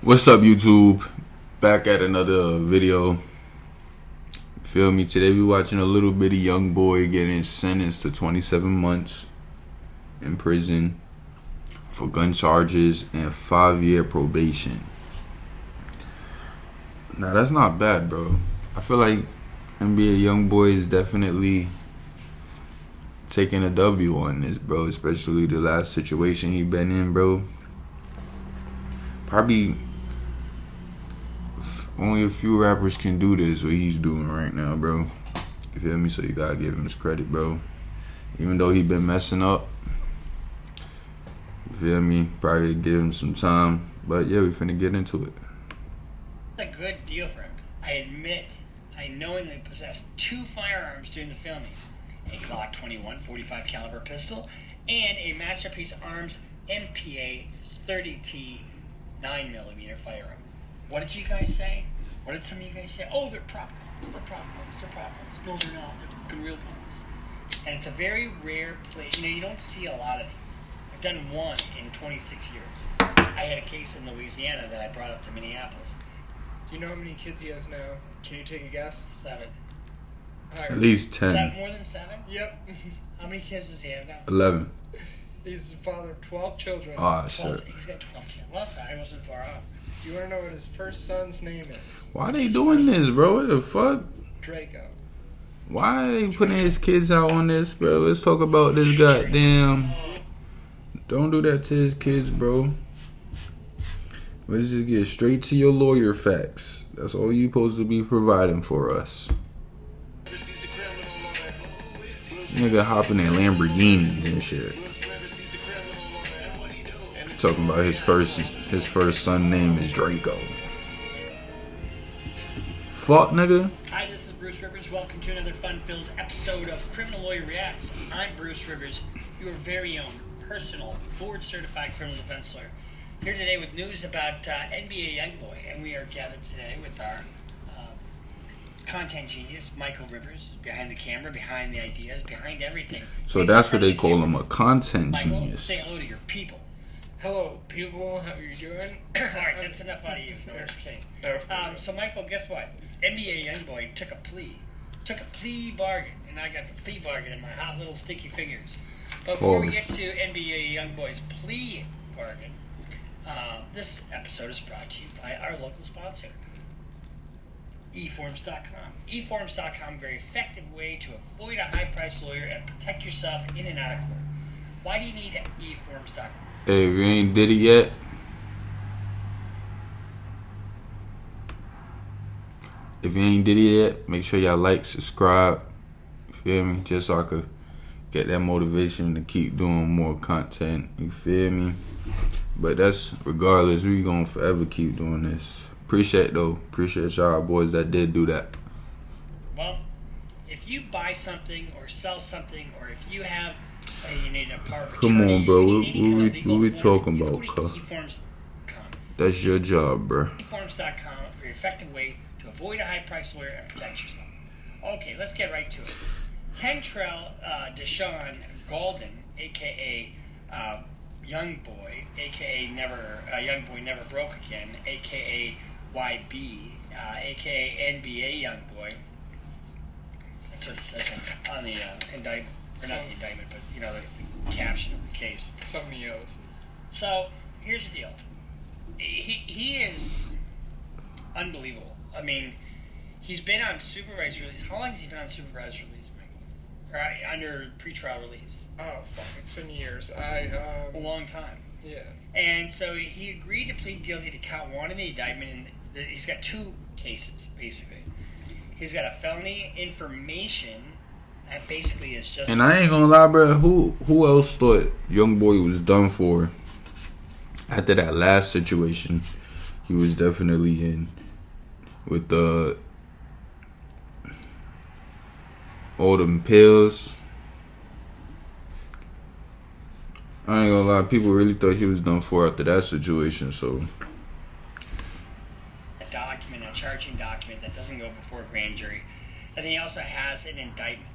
What's up, YouTube? Back at another video. Feel me? Today we watching a little bitty young boy getting sentenced to 27 months in prison for gun charges and 5-year probation. Now that's not bad, bro. I feel like NBA YoungBoy is definitely taking a W on this, bro. Especially the last situation he been in, bro. Probably only a few rappers can do this, what he's doing right now, bro. You feel me? So you gotta give him his credit, bro. Even though he been messing up, you feel me? Probably give him some time. But yeah, we finna get into it. It's a good deal for him. I admit, I knowingly possessed 2 firearms during the filming. A Glock 21 45 caliber pistol and a Masterpiece Arms MPA 30T 9mm firearm. What did you guys say? What did some of you guys say? Oh, they're prop guns. They're prop guns. They're prop guns. No, they're not. They're fucking real guns. And it's a very rare place. You don't see a lot of these. I've done one in 26 years. I had a case in Louisiana that I brought up to Minneapolis. Do you know how many kids he has now? Can you take a guess? 7. At least 10. More than 7? Yep. How many kids does he have now? 11. He's the father of 12 children. Ah, shit. He's got 12 kids. Well, I wasn't far off. Do you want to know what his first son's name is? Why are they doing this, bro? What the fuck? Draco. Why are they putting his kids out on this, bro? Let's talk about this goddamn. Don't do that to his kids, bro. Let's just get straight to your lawyer facts. That's all you supposed to be providing for us. Nigga hopping in Lamborghinis and shit. Talking about his first son name is Draco. Fuck, nigga. Hi, this is Bruce Rivers. Welcome to another fun-filled episode of Criminal Lawyer Reacts. I'm Bruce Rivers, your very own personal board-certified criminal defense lawyer. Here today with news about NBA YoungBoy, and we are gathered today with our content genius, Michael Rivers, behind the camera, behind the ideas, behind everything. So that's what they call him, a content Michael, genius. say hello to your people. Hello, people. How are you doing? Alright, that's enough out of you. No, I'm just kidding. So, Michael, guess what? NBA YoungBoy took a plea bargain, and I got the plea bargain in my hot little sticky fingers. But before we get to NBA YoungBoy's plea bargain, this episode is brought to you by our local sponsor, eForms.com. eForms.com, very effective way to avoid a high-priced lawyer and protect yourself in and out of court. Why do you need eForms.com? Hey, if you ain't did it yet, make sure y'all like, subscribe. You feel me? Just so I could get that motivation to keep doing more content. You feel me? But that's regardless. We gonna forever keep doing this. Appreciate y'all boys that did do that. Well, if you buy something or sell something, or if you have you need a power of attorney, Come on, bro. What we form, talking about, eForms.com. That's your job, bro. eForms.com, a very effective way to avoid a high-priced lawyer and protect yourself. Okay, let's get right to it. Kentrell Deshaun Golden, a.k.a. YoungBoy, a.k.a. YoungBoy Never Broke Again, a.k.a. YB, a.k.a. NBA YoungBoy. That's what it says on the indictment. Or not the indictment, but, the caption of the case. Some Neos. So, here's the deal. He is unbelievable. I mean, he's been on supervised release. How long has he been on supervised release, Michael? Or under pretrial release? Oh, fuck. It's been years. A long time. Yeah. And so he agreed to plead guilty to count 1 in the indictment, and he's got 2 cases, basically. He's got a felony information. That basically is just. And I ain't gonna lie, bro. Who else thought YoungBoy was done for? After that last situation, he was definitely in with all them pills. I ain't gonna lie. People really thought he was done for after that situation. So. A charging document that doesn't go before a grand jury, and then he also has an indictment.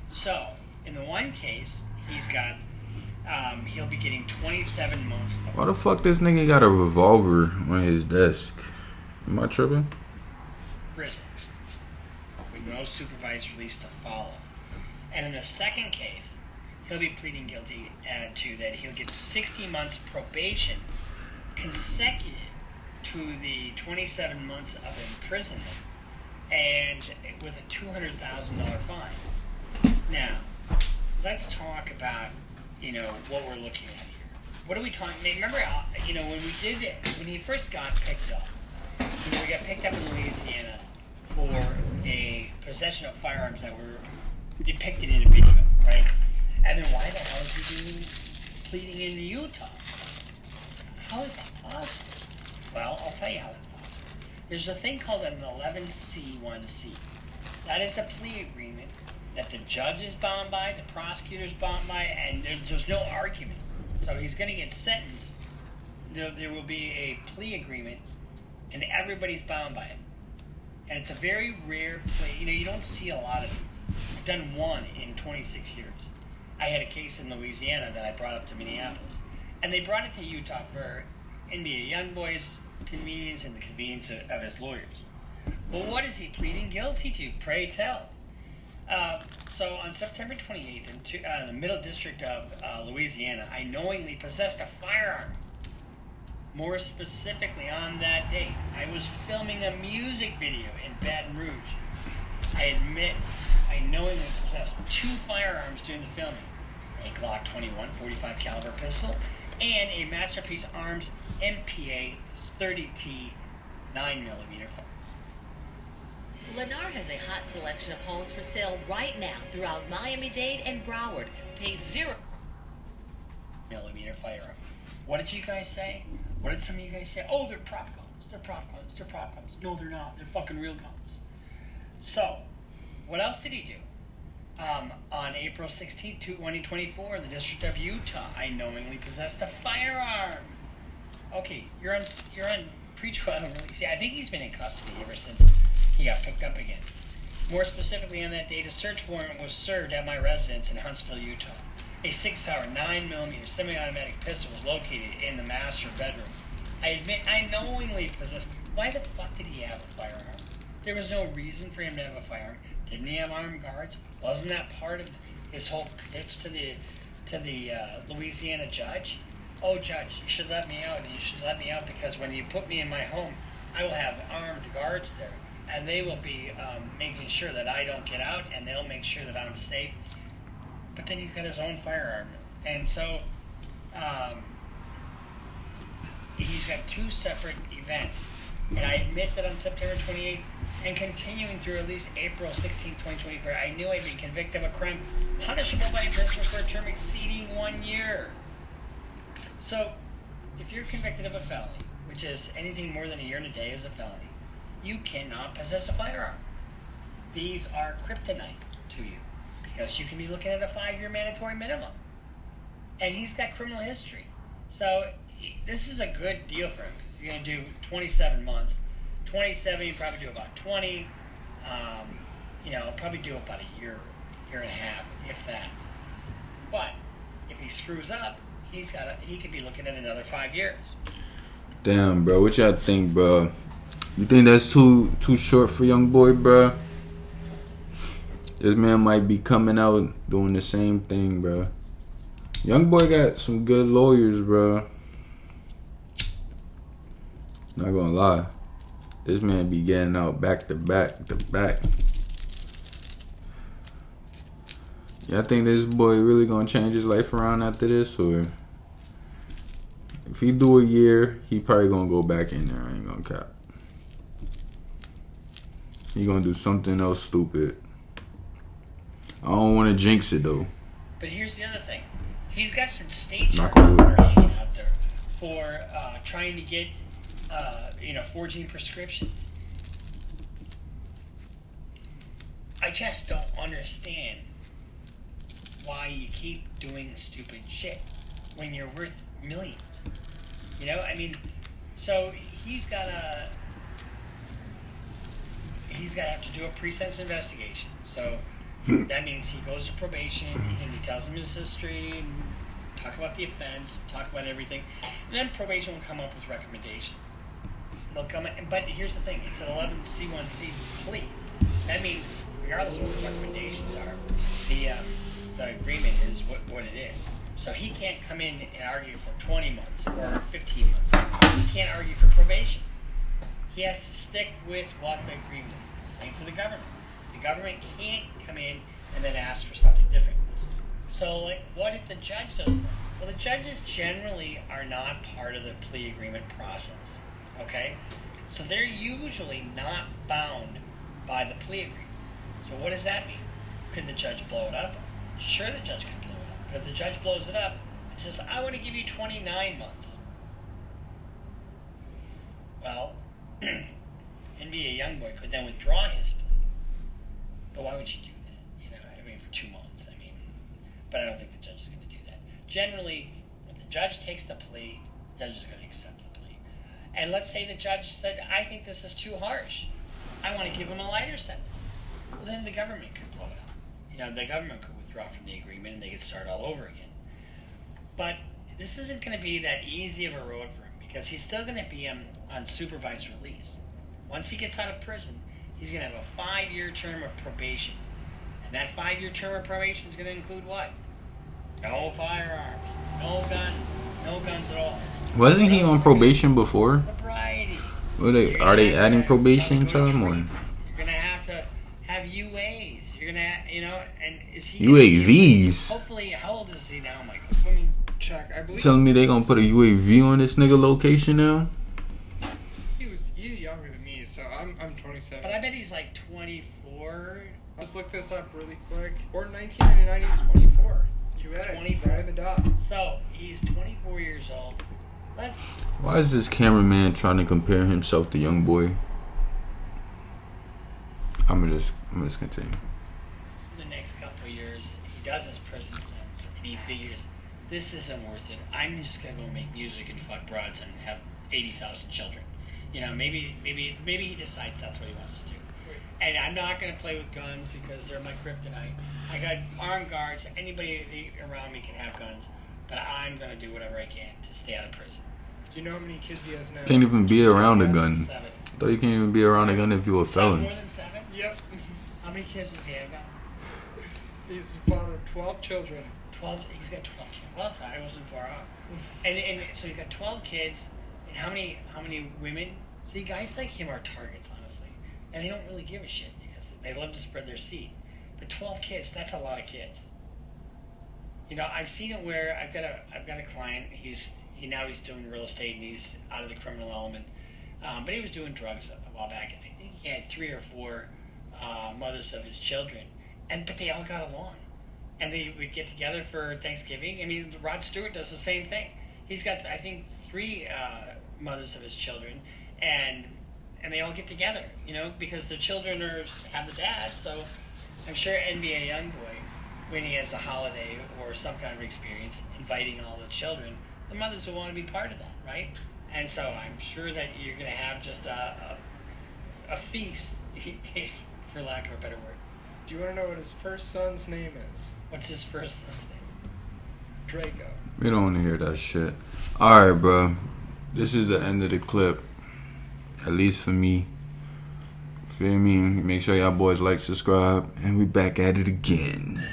So, in the one case, he's got He'll be getting 27 months of Why the fuck this nigga got a revolver on his desk? Am I tripping? prison with no supervised release to follow. And in the second case, he'll be pleading guilty to that he'll get 60 months probation consecutive to the 27 months of imprisonment and with a $200,000 fine. Now, let's talk about, what we're looking at here. What are we talking? Remember, when he first got picked up, we got picked up in Louisiana for a possession of firearms that were depicted in a video, right? And then why the hell is he pleading in Utah? How is that possible? Well, I'll tell you how that's possible. There's a thing called an 11C1C. That is a plea agreement that the judge is bound by, the prosecutor's bound by, and there's no argument. So he's going to get sentenced. There will be a plea agreement, and everybody's bound by it. And it's a very rare plea. You don't see a lot of these. I've done one in 26 years. I had a case in Louisiana that I brought up to Minneapolis. And they brought it to Utah for NBA YoungBoy's convenience and the convenience of his lawyers. Well, what is he pleading guilty to? Pray tell. So on September 28th, in the Middle District of Louisiana, I knowingly possessed a firearm. More specifically, on that date, I was filming a music video in Baton Rouge. I admit I knowingly possessed 2 firearms during the filming. A Glock 21 45 caliber pistol and a Masterpiece Arms MPA 30T 9mm firearm. Lennar has a hot selection of homes for sale right now throughout Miami-Dade and Broward. Pay 0mm firearm. What did you guys say? What did some of you guys say? Oh, they're prop guns. They're prop guns. They're prop guns. No, they're not. They're fucking real guns. So, what else did he do? On April 16, 2024, in the District of Utah, I knowingly possessed a firearm. Okay, you're on pre-trial release. Yeah, I think he's been in custody ever since he got picked up again. More specifically, on that date, a search warrant was served at my residence in Huntsville, Utah. A 6-hour 9mm semi-automatic pistol was located in the master bedroom. I admit I knowingly possessed. Why the fuck did he have a firearm? There was no reason for him to have a firearm. Didn't he have armed guards? Wasn't that part of his whole pitch to the Louisiana judge? Oh, judge, you should let me out. You should let me out because when you put me in my home, I will have armed guards there, and they will be making sure that I don't get out, and they'll make sure that I'm safe. But then he's got his own firearm, and so he's got 2 separate events. And I admit that on September 28th, and continuing through at least April 16, 2024, I knew I'd been convicted of a crime punishable by imprisonment for a term exceeding 1 year. So, if you're convicted of a felony, which is anything more than a year and a day is a felony, you cannot possess a firearm. These are kryptonite to you, because you can be looking at a 5-year mandatory minimum. And he's got criminal history. So, this is a good deal for him. He's going to do 27 months. 27, you probably do about 20. Probably do about a year and a half, if that. But if he screws up, he could be looking at another 5 years. Damn, bro. What y'all think, bro? You think that's too short for YoungBoy, bro? This man might be coming out doing the same thing, bro. YoungBoy got some good lawyers, bro. Not gonna lie. This man be getting out back to back to back. Y'all think this boy really gonna change his life around after this? Or if he do a year, he probably gonna go back in there. I ain't gonna cap. He gonna do something else stupid. I don't want to jinx it though. But here's the other thing. He's got some state charges that are hanging out there for trying to get, forging prescriptions. I just don't understand why you keep doing stupid shit when you're worth millions. So he's got to have to do a pre-sentence investigation. So that means he goes to probation and he tells them his history and talk about the offense, talk about everything, and then probation will come up with recommendations. They'll come in, but here's the thing: it's an 11C1C plea. That means, regardless of what the recommendations are, the agreement is what it is. So he can't come in and argue for 20 months or 15 months. He can't argue for probation. He has to stick with what the agreement is. Same for the government. The government can't come in and then ask for something different. So, like, what if the judge doesn't? Well, the judges generally are not part of the plea agreement process. Okay? So they're usually not bound by the plea agreement. So what does that mean? Could the judge blow it up? Sure, the judge can blow it up. But if the judge blows it up and says, I want to give you 29 months. Well, NBA YoungBoy could then withdraw his plea. But why would you do that? You know, I mean, for 2 months. I mean, but I don't think the judge is going to do that. Generally, if the judge takes the plea, the judge is going to accept the plea. And let's say the judge said, I think this is too harsh. I want to give him a lighter sentence. Well, then the government could blow it up. You know, the government could withdraw from the agreement and they could start all over again. But this isn't going to be that easy of a road for him because he's still going to be on supervised release. Once he gets out of prison, he's going to have a 5-year term of probation. And that 5-year term of probation is going to include what? No firearms, no guns at all. Wasn't he on probation before? Sobriety. Are they adding probation to him? Or? You're going to have UAs. You're going to, you know, and is he... UAVs? Hopefully, how old is he now, Michael? Let me check. I believe Telling me they gonna put a UAV on this nigga location now? he's younger than me, so I'm 27. But I bet he's like 24. Let's look this up really quick. Born 1999, he's 24. You had it. 24. Right in the dot. So, he's 24 years old. Let's... Why is this cameraman trying to compare himself to YoungBoy? I'm gonna just continue. The next couple of years, he does his prison sentence, and he figures, this isn't worth it. I'm just gonna go make music and fuck broads and have 80,000 children. You know, maybe he decides that's what he wants to do. And I'm not gonna play with guns because they're my kryptonite. I got armed guards. Anybody around me can have guns, but I'm gonna do whatever I can to stay out of prison. Do you know how many kids he has now? Can't even be around a gun. 7. Though you can't even be around a gun if you're a felon. More than 7? Yep. How many kids does he have now? He's the father of 12 children. 12. He's got 12 kids. Well, sorry, I wasn't far off. And so he's got 12 kids. And how many women? See, guys like him are targets, honestly, and they don't really give a shit because they love to spread their seed. But 12 kids—that's a lot of kids. You know, I've seen it where I've got a client. He's doing real estate and he's out of the criminal element, but he was doing drugs a while back. I think he had 3 or 4 mothers of his children, but they all got along, and they would get together for Thanksgiving. I mean, Rod Stewart does the same thing. He's got, I think, 3 mothers of his children, and they all get together, you know, because the children have the dad. So I'm sure NBA YoungBoy, when he has a holiday or some kind of experience, inviting all the children, the mothers will want to be part of that, right? And so I'm sure that you're going to have just a feast, for lack of a better word. Do you want to know what his first son's name is? What's his first son's name? Draco. We don't want to hear that shit. Alright, bro. This is the end of the clip. At least for me. Feel me? Make sure y'all boys like, subscribe, and we back at it again.